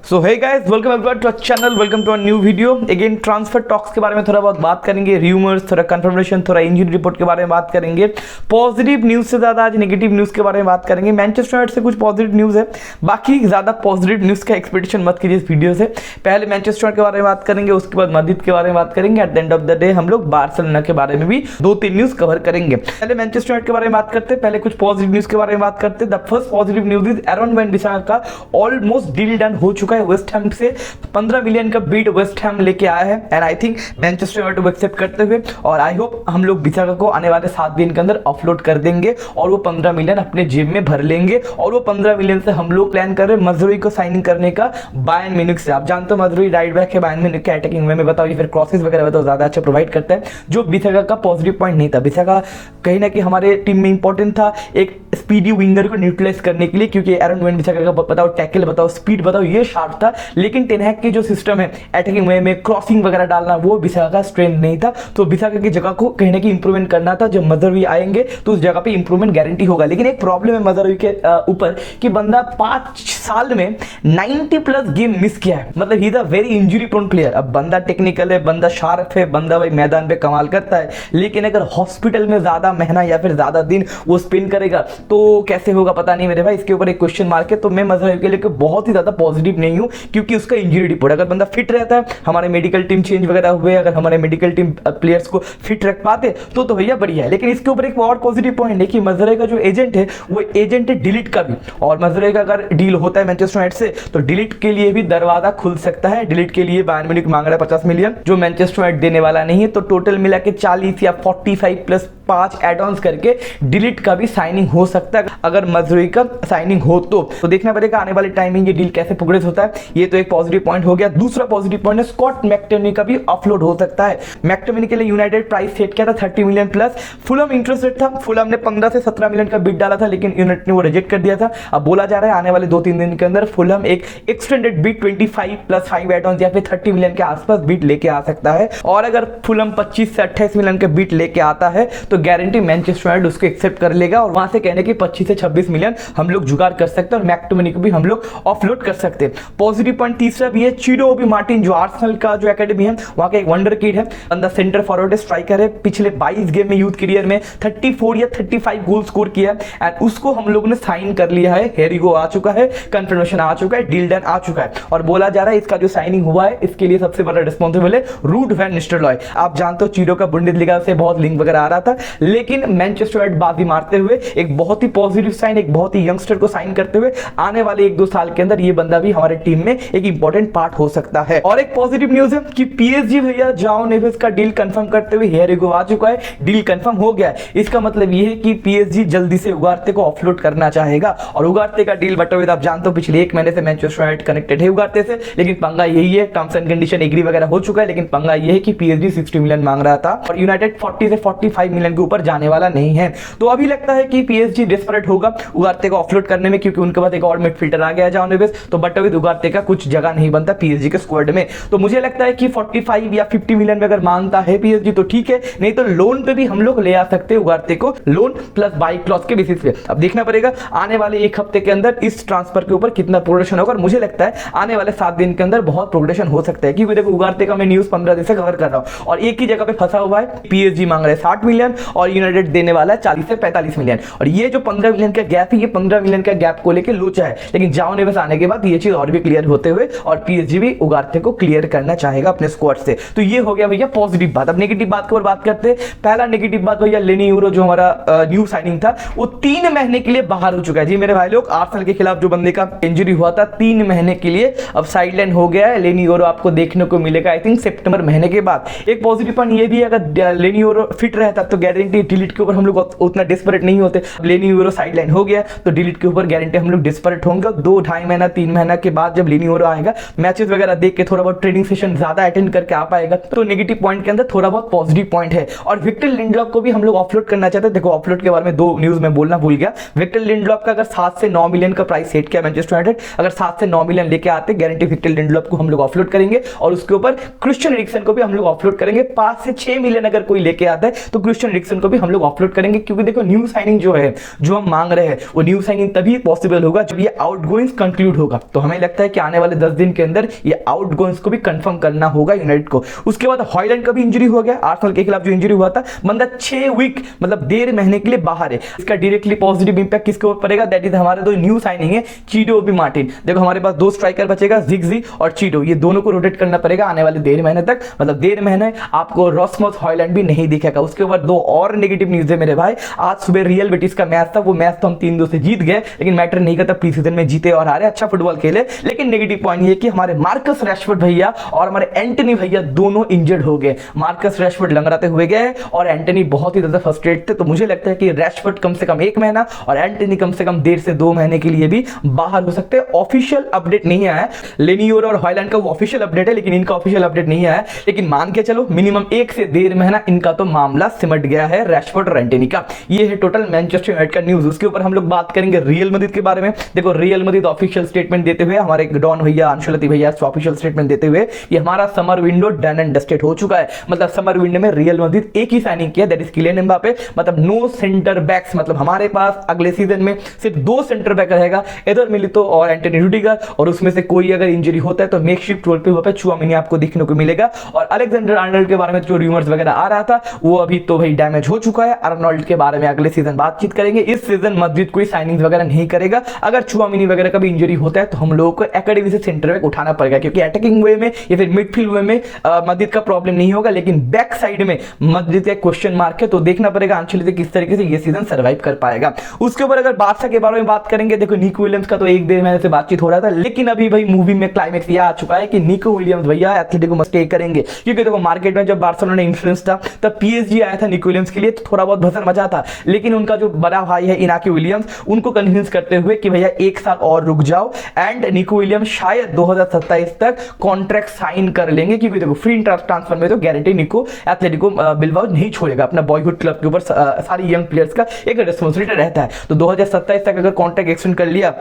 So hey guys, welcome everyone to our channel, welcome to a new video. Again transfer talks के बारे में थोड़ा बहुत बात करेंगे, रूमर्स, थोड़ा कंफर्मेशन, थोड़ा इंजरी रिपोर्ट के बारे में बात करेंगे। पॉजिटिव न्यूज से ज्यादा आज नेगेटिव न्यूज के बारे में बात करेंगे। मैनचेस्टर यूनाइटेड से कुछ पॉजिटिव न्यूज है, बाकी ज्यादा पॉजिटिव न्यूज का एक्सपेक्टेशन मत कीजिए इस वीडियो से। पहले मैनचेस्टर यूनाइटेड के बारे में बात करेंगे, उसके बाद मस्जिद के बारे में बात करेंगे। At the end of the day हम लोग बार्सिलोना के बारे में भी 2-3 न्यूज कवर करेंगे। पहले मैनचेस्टर यूनाइटेड के बारे में बात करते हैं, पहले कुछ पॉजिटिव न्यूज के बारे में बात करते हैं। The first positive news is Aaron Wan Bissaka का ऑलमोस्ट डील डन हो चुका है। वेस्ट हैम से 15 मिलियन का बीड वेस्ट हैम लेके आया है and I think Manchester United को एक्सेप्ट करते हुए, और आई होप हम लोग बिसाका को आने वाले 7 दिन के अंदर ऑफलोड कर देंगे और वो 15 मिलियन अपने जेब में भर लेंगे। और वो 15 मिलियन से हम लोग प्लान कर रहे हैं मजरूई को साइनिंग करने का बायर्न म्यूनिख से। आप जानते हो मजरूई राइट बैक है बायर्न म्यूनिख के, अटैकिंग में बताओ या फिर क्रॉसेस वगैरह बताओ ज्यादा अच्छा प्रोवाइड करता है, जो बिसाका का पॉजिटिव पॉइंट नहीं था। बिसाका कहीं ना कहीं हमारे टीम में इंपॉर्टेंट था एक स्पीडी विंगर को न्यूट्रलाइज करने के लिए, क्योंकि एरन वन-बिसाका का बताओ टैकल बताओ स्पीड बताओ ये शार्प था, लेकिन टेन हैग की जो सिस्टम है अटैकिंग वे में क्रॉसिंग वगैरह डालना वो बिसाका का स्ट्रेंथ नहीं था। तो बिसाका की जगह को कहीं ना कहीं इंप्रूवमेंट करना था। जब मजरूई आएंगे तो उस जगह पे इंप्रूवमेंट गारंटी होगा। लेकिन एक प्रॉब्लम है मजरूई के ऊपर कि बंदा 5 साल में 90+ गेम मिस किया है, मतलब he is a very injury prone player. अब बंदा टेक्निकल है, बंदा शार्प है, बंदा भाई मैदान पे कमाल करता है, लेकिन अगर हॉस्पिटल में ज्यादा महीना या फिर ज्यादा दिन वो स्पेंड करेगा तो कैसे होगा पता नहीं मेरे भाई। इसके ऊपर एक क्वेश्चन मार्क है। तो मैं मजरूई के लिए बहुत ही ज्यादा पॉजिटिव नहीं हूं, क्योंकि उसका इंजरी रिपोर्ट, अगर बंदा फिट रहता है, हमारे मेडिकल टीम चेंज वगैरह हुए, अगर हमारे मेडिकल टीम प्लेयर्स को फिट रख पाते तो भैया बढ़िया है। लेकिन इसके ऊपर एक और पॉजिटिव पॉइंट है कि मजरूई का जो एजेंट है वो एजेंट है डिलीट का भी, और मजरूई का अगर डील होता है मैनचेस्टर यूनाइटेड से तो डिलीट के लिए भी दरवाजा खुल सकता है। डिलीट के लिए बायर्न म्यूनिख मांग रहा है 50 मिलियन, जो मैनचेस्टर यूनाइटेड देने वाला नहीं है। तो टोटल मिला के 40 या 45 प्लस 5 एड-ऑन्स करके डिलीट का भी साइनिंग हो सकता है अगर मजरूई का साइनिंग हो तो देखना पड़ेगा आने वाले टाइम में ये डील कैसे प्रोग्रेस होता है। ये तो एक पॉजिटिव पॉइंट हो गया। दूसरा पॉजिटिव पॉइंट है स्कॉट मैकटोमिनी का भी ऑफलोड हो सकता है। मैकटोमिनी के लिए यूनाइटेड प्राइस सेट किया था 30 मिलियन प्लस। फुलहम इंटरेस्टेड था, फुलहम ने 15 से 17 मिलियन का बिड डाला था, लेकिन यूनाइटेड ने वो रिजेक्ट कर दिया था। अब बोला जा रहा है आने वाले 2-3 दिन के अंदर फुलहम एक एक्सटेंडेड बिड 25 + 5 एड-ऑन्स या फिर 30 मिलियन के आसपास बिड लेके आ सकता है। और अगर फुलहम 25 से 28 मिलियन के बिड लेके आता है तो गारंटी मैनचेस्टर यूनाइटेड उसको एक्सेप्ट कर लेगा, और वहां से कहने की 25 से 26 मिलियन हम लोग जुगाड़ कर सकते हैं और मैकटोमिनी को भी हम लोग ऑफलोड कर सकते हैं। पॉजिटिव पॉइंट तीसरा भी है चिरो ओबी मार्टिन, जो आर्सेनल का जो एकेडमी है वहां का एक वंडर किड है। बंदा सेंटर फॉरवर्ड है, स्ट्राइकर है, पिछले 22 गेम में यूथ करियर में 34 या 35 गोल स्कोर किया है एंड उसको हम लोगों ने साइन कर लिया है। हेरिगो आ चुका है, कंफर्मेशन आ चुका है, डील डन आ चुका है, और बोला जा रहा है इसका जो साइनिंग हुआ है इसके लिए सबसे बड़ा रिस्पॉन्सिबल है रूड वैन निस्टरलॉय। आप जानते हो चिरो का बुंडेसलीगा से बहुत लिंक वगैरह आ रहा था, लेकिन मैनचेस्टर यूनाइटेड बाजी मारते हुए एक बहुत ही पॉजिटिव साइन, एक बहुत ही यंगस्टर को साइन करते हुए आने वाले 1-2 साल के अंदर ये बंदा भी हमारे टीम में एक इंपॉर्टेंट पार्ट हो सकता है। और एक पॉजिटिव न्यूज है कि पीएसजी भैया जाओ नेवेस का डील कंफर्म करते हुए हेरिगो आ चुका है, डील कंफर्म हो गया है। इसका मतलब ये है कि पीएसजी जल्दी से उगारते को ऑफलोड करना चाहेगा, और उगारते का डील बटोवे आप जानते हो पिछले 1 महीने से मैनचेस्टर यूनाइटेड कनेक्टेड है उगारते से, लेकिन पंगा यही है, टर्म्स एंड कंडीशन एग्री वगैरह हो चुका है, लेकिन पंगा ये है कि पीएसजी 60 मिलियन मांग रहा था और यूनाइटेड 40 से 45 मिलियन के ऊपर जाने वाला नहीं है। तो अभी लगता है कि पीएसजी डेस्परेट होगा उगारते को ऑफलोड करने में, क्योंकि उनके पास एक और मिडफील्डर आ गया जाओ नेवेस, तो बटोवे उगारते का कुछ जगह नहीं बनता पीएसजी के स्क्वाड में। तो मुझे लगता है कि 45 या 50 मिलियन में अगर मांगता है पीएसजी तो ठीक है, नहीं तो लोन पे भी हम लोग ले आ सकते हैं उगारते को, लोन प्लस बाई क्लॉज के बेसिस पे। अब देखना पड़ेगा आने वाले 1 हफ्ते के अंदर इस ट्रांसफर के ऊपर कितना प्रोग्रेशन होगा, और मुझे लगता है आने वाले 7 दिन के अंदर बहुत प्रोग्रेशन हो सकता है, क्योंकि देखो उगारते का मैं न्यूज 15 दिन से कवर कर रहा हूं और एक ही जगह पे फंसा हुआ है। पीएसजी मांग रहे हैं 60 मिलियन और यूनाइटेड देने वाला है 40 से 45 मिलियन, और ये जो 15 मिलियन का गैप है, ये 15 मिलियन का गैप को लेकर लोचा है। लेकिन जाओ नेवेस आने के बाद ये चीज और भी क्लियर होते हुए और पीएसजी भी उगारते को क्लियर करना चाहेगा अपने स्क्वाड से। तो ये हो गया भैया पॉजिटिव बात। अब नेगेटिव बात की बात करते हैं। पहला नेगेटिव बात भैया लेनी यूरो, जो हमारा न्यू साइनिंग था वो 3 महीने के लिए बाहर हो चुका है। जी मेरे भाई लोग, आर्सेनल के खिलाफ जो बंदे का इंजरी हुआ था 3 महीने के लिए अब साइडलाइन हो गया है। लेनी यूरो आपको देखने को मिलेगा आई थिंक सितंबर महीने के बाद। एक पॉजिटिव पॉइंट ये भी है, अगर लेनी यूरो फिट रहता तो गारंटी डिलीट के ऊपर हम लोग उतना डिस्परेट नहीं होते। लेनी यूरो साइडलाइन हो गया तो डिलीट के ऊपर गारंटी हम लोग डिस्परेट होंगे। 2-2.5 महीना 3 महीना के बाद जब लेनी यूरो आएगा, मैचेस वगैरह देख के थोड़ा बहुत ट्रेनिंग सेशन ज्यादा अटेंड करके आ पाएगा, तो नेगेटिव पॉइंट के अंदर थोड़ा बहुत पॉजिटिव पॉइंट है। और विक्टर लिंडलॉफ को भी हम लोग ऑफलोड करना चाहते हैं। देखो ऑफलोड के बारे में 2 न्यूज में बोलना भूल गया। विक्टर लिंडलॉफ का अगर 7 से 9 मिलियन का प्राइस सेट किया मैनचेस्टर यूनाइटेड, अगर 7 से 9 मिलियन लेके आते गारंटी विक्टर लिंडलॉफ को हम लोग ऑफलोड करेंगे, और उसके ऊपर क्रिश्चियन एरिक्सन को भी हम लोग ऑफलोड करेंगे। 5 से 6 मिलियन अगर कोई लेके आता है तो क्रिश्चियन एरिक्सन को भी हम लोग ऑफलोड करेंगे, क्योंकि देखो न्यू साइनिंग जो है जो हम मांग रहे हैं वो न्यू साइनिंग तभी पॉसिबल होगा जब ये आउटगोइंग्स कंक्लूड होगा। तो हमें लगता लगता है कि आने वाले 10 दिन के अंदर ये आउटगोइंग्स को भी कंफर्म करना होगा यूनाइटेड को। उसके बाद हॉयलैंड का भी इंजरी हो गया, आर्सेनल के खिलाफ जो इंजरी हुआ था, बंदा 6 वीक मतलब 1.5 महीने के लिए बाहर है। इसका डायरेक्टली पॉजिटिव इंपैक्ट किसके ऊपर पड़ेगा? दैट इज हमारे दो न्यू साइनिंग है, चीडो भी मार्टिन। देखो हमारे पास 2 स्ट्राइकर बचेगा, जिगजी और चीडो, ये दोनों को रोटेट करना पड़ेगा आने वाले 1.5 महीने तक। मतलब 1.5 महीने आपको रॉसमस हॉयलैंड भी नहीं दिखेगा। उसके बाद 2 और नेगेटिव न्यूज है मेरे भाई। आज सुबह रियल बेटिस का मैच था, वो मैच तो हम 3-2 से जीत गए, लेकिन मैटर नहीं करता, प्री सीजन में जीते और हारे, अच्छा फुटबॉल खेले। लेकिन नेगेटिव पॉइंट ये कि हमारे मार्कस रैशफोर्ड भैया और हमारे एंटनी भैया दोनों इंजर्ड हो गए। मार्कस रैशफोर्ड लंगड़ाते हुए गए और एंटनी बहुत ही ज्यादा फ्रस्ट्रेट थे। तो मुझे लगता है कि रैशफोर्ड कम से कम 1 महीना और एंटनी कम से कम 1.5 से 2 महीने के लिए भी बाहर हो सकते हैं। ऑफिशियल अपडेट नहीं आया है, लेनियोर और हॉयलैंड का वो ऑफिशियल अपडेट है, लेकिन इनका ऑफिशियल अपडेट नहीं आया है। लेकिन मान के चलो मिनिमम 1 से 1.5 महीना इनका तो मामला सिमट गया है रैशफोर्ड और एंटनी का। ये है टोटल मैनचेस्टर यूनाइटेड का न्यूज। उसके ऊपर हम लोग बात करेंगे रियल मैड्रिड के बारे में। देखो रियल मैड्रिड ऑफिशियल स्टेटमेंट देते हुए, हमारे डॉन भैया अंशुलती भैया ऑफिशियल स्टेटमेंट देते हुए, ये हमारा summer window done and dusted हो चुका है। मतलब समर विंडो में रियल मैड्रिड एक ही साइनिंग किया, दैट इज किलियन एम्बापे। मतलब नो सेंटर बैक्स, मतलब हमारे पास अगले सीजन में सिर्फ 2 सेंटर बैक रहेगा, इधर मिलितो और एंटनी रुडिगर। और उसमें से कोई अगर इंजरी होता है तो मेकशिफ्ट रोल पे वहां पे चुआमिनी आपको देखने को मिलेगा। और अलेक्जेंडर आर्नोल्ड के बारे में जो रूमर्स वगैरह आ रहा था वो अभी तो भाई डैमेज हो चुका है। आर्नोल्ड के बारे में अगले सीजन बातचीत करेंगे। इस सीजन मैड्रिड कोई साइनिंग वगैरह नहीं करेगा। अगर चुआमिनी वगैरह का भी इंजरी होता है तो हम लोगों को एकेडमी से सेंटर बैक उठाना पड़ेगा, क्योंकि अटैकिंग वे में या फिर मिडफील्ड वे में मैड्रिड का प्रॉब्लम नहीं होगा, लेकिन बैक साइड में मैड्रिड का क्वेश्चन मार्क है। तो देखना पड़ेगा अंशुलती किस तरीके से ये सीजन सर्वाइव कर पाएगा। उसके ऊपर अगर बादशाह के बारे में बात करेंगे, देखो निको विलियम्स का तो 1-1.5 महीने से बातचीत हो रहा था, लेकिन अभी भाई मूवी में क्लाइमेक्स ये आ चुका है कि निको विलियम्स भैया एथलेटिको में स्टे करेंगे। क्योंकि देखो मार्केट में जब बार्सिलोना इंफ्लुएंस था तब पीएसजी आया था निको विलियम्स के लिए, तो थोड़ा बहुत भसर मचा था। लेकिन उनका जो बड़ा भाई है इनाकी विलियम्स, उनको कन्विंस करते हुए कि भैया 1 साल और रुक जाओ, एंड निको विलियम्स शायद 2027 तक कॉन्ट्रैक्ट साइन कर लेंगे। क्योंकि देखो फ्री ट्रांसफर में तो गारंटी निको एथलेटिको बिलबाओ नहीं छोड़ेगा। अपना बॉयहुड क्लब के ऊपर सारी यंग प्लेयर्स का एक रिस्पॉन्सिबिलिटी रहता है। तो 2027 तक अगर कॉन्ट्रैक्ट एक्सटेंड कर लिया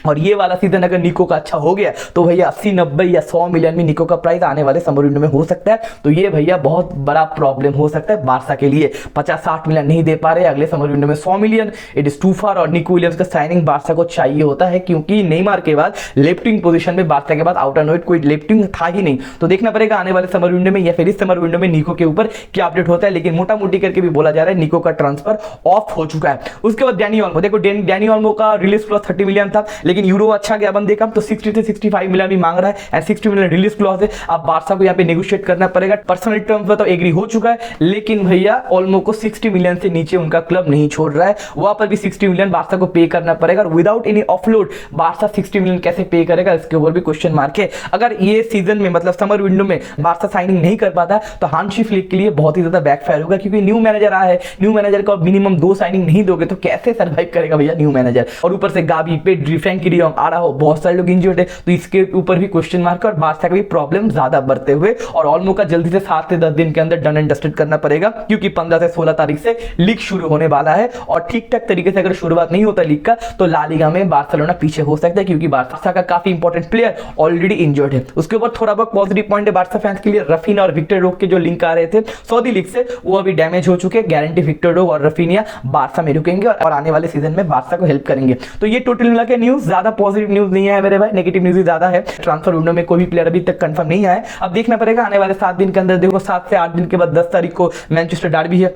और ये वाला सीजन अगर निको का अच्छा हो गया तो भैया 80, 90 या 100 मिलियन में निको का प्राइस आने वाले समर विंडो में हो सकता है। तो ये भैया बहुत बड़ा प्रॉब्लम हो सकता है बार्सा के लिए। 50-60 मिलियन नहीं दे पा रहे, अगले समर विंडो में 100 मिलियन, इट इज टू फार। और निको विलियम्स का साइनिंग बार्सा को चाहिए होता है, क्योंकि नेमार के बाद लेफ्टिंग पोजीशन में बार्सा के बाद आउट एंड आउट कोई लेफ्टिंग था ही नहीं। तो देखना पड़ेगा आने वाले समर विंडो में या फिर इस समर विंडो में निको के ऊपर क्या अपडेट होता है। लेकिन मोटा मोटी करके भी बोला जा रहा है निको का ट्रांसफर ऑफ हो चुका है। उसके बाद डैनी ओल्मो, देखो डैनी ओल्मो का रिलीज क्लॉज 30 मिलियन था, लेकिन यूरो अच्छा गया बंदे का, तो 60 से 65 मिलियन भी मांग रहा है एंड 60 मिलियन रिलीज क्लॉज है। अब बार्सा को यहाँ पे नेगोशिएट करना पड़ेगा। पर्सनल टर्म्स पर तो एग्री हो चुका है, लेकिन भैया ओल्मो को 60 मिलियन से नीचे उनका क्लब नहीं छोड़ रहा है। वहां पर भी 60 मिलियन बार्सा को पे करना पड़ेगा। और without any offload Barca 60 million कैसे पे करेगा, इसके ऊपर भी क्वेश्चन मार्क है। अगर ये सीजन में मतलब समर विंडो में बार्सा साइनिंग नहीं कर पाता तो हांसी फ्लिक के लिए बहुत ही ज्यादा बैकफायर होगा, क्योंकि न्यू मैनेजर आया है। न्यू मैनेजर को मिनिमम 2 साइनिंग नहीं दोगे तो कैसे सर्वाइव करेगा भैया न्यू मैनेजर। और ऊपर से गाबी, पेड्री, फ्रैंकी डी जॉन्ग आ रहा हो, बहुत सारे लोग इंजर्ड है, तो इसके ऊपर भी क्वेश्चन मार्क। और बार्सा का भी प्रॉब्लम ज्यादा बढ़ते हुए, और ओल्मो का जल्दी से 7 से 10 दिन के अंदर डन एंड डस्टेड करना पड़ेगा, क्योंकि 15 से 16 तारीख से लीग शुरू होने वाला है। और ठीक ठाक तरीके से अगर शुरुआत नहीं होता लीग का तो ला लीगा में बार्सिलोना पीछे हो सकता है, क्योंकि बार्सा का काफी इंपॉर्टेंट प्लेयर ऑलरेडी इंजर्ड है। उसके ऊपर थोड़ा बहुत पॉजिटिव पॉइंट है बार्सा फैंस के लिए, रफीना और विक्टर रोक के जो लिंक आ रहे थे सऊदी लीग से, वो अभी डैमेज हो चुके हैं। गारंटी विक्टर रोक और रफीनिया बार्सा में रुकेंगे और आने वाले सीजन में बार्सा को हेल्प करेंगे। तो ये टोटल मिला के न्यूज, ज्यादा पॉजिटिव न्यूज नहीं है मेरे भाई, नेगेटिव न्यूज ही ज्यादा है। ट्रांसफर विंडो में कोई भी प्लेयर अभी तक कंफर्म नहीं आया। अब देखना पड़ेगा आने वाले 7 दिन के अंदर। देखो 7 से 8 दिन के बाद 10 तारीख को मैनचेस्टर डर्बी है,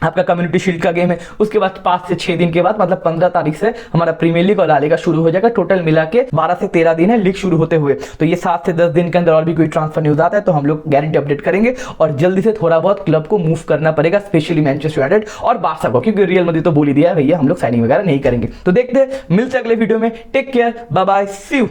आपका कम्युनिटी शील्ड का गेम है। उसके बाद 5 से 6 दिन के बाद मतलब 15 तारीख से हमारा प्रीमियर लीग और ला लीगा शुरू हो जाएगा। टोटल मिला के 12 से 13 दिन है लीग शुरू होते हुए। तो ये 7 से 10 दिन के अंदर और भी कोई ट्रांसफर न्यूज आता है तो हम लोग गारंटी अपडेट करेंगे। और जल्दी से थोड़ा बहुत क्लब को मूव करना पड़ेगा, स्पेशली मैनचेस्टर यूनाइटेड और बार्सा को, क्योंकि रियल मैड्रिड तो बोल ही दिया है भैया हम लोग साइनिंग वगैरह नहीं करेंगे। तो देखते हैं, मिलते हैं अगले वीडियो में। Take care, bye bye, see you.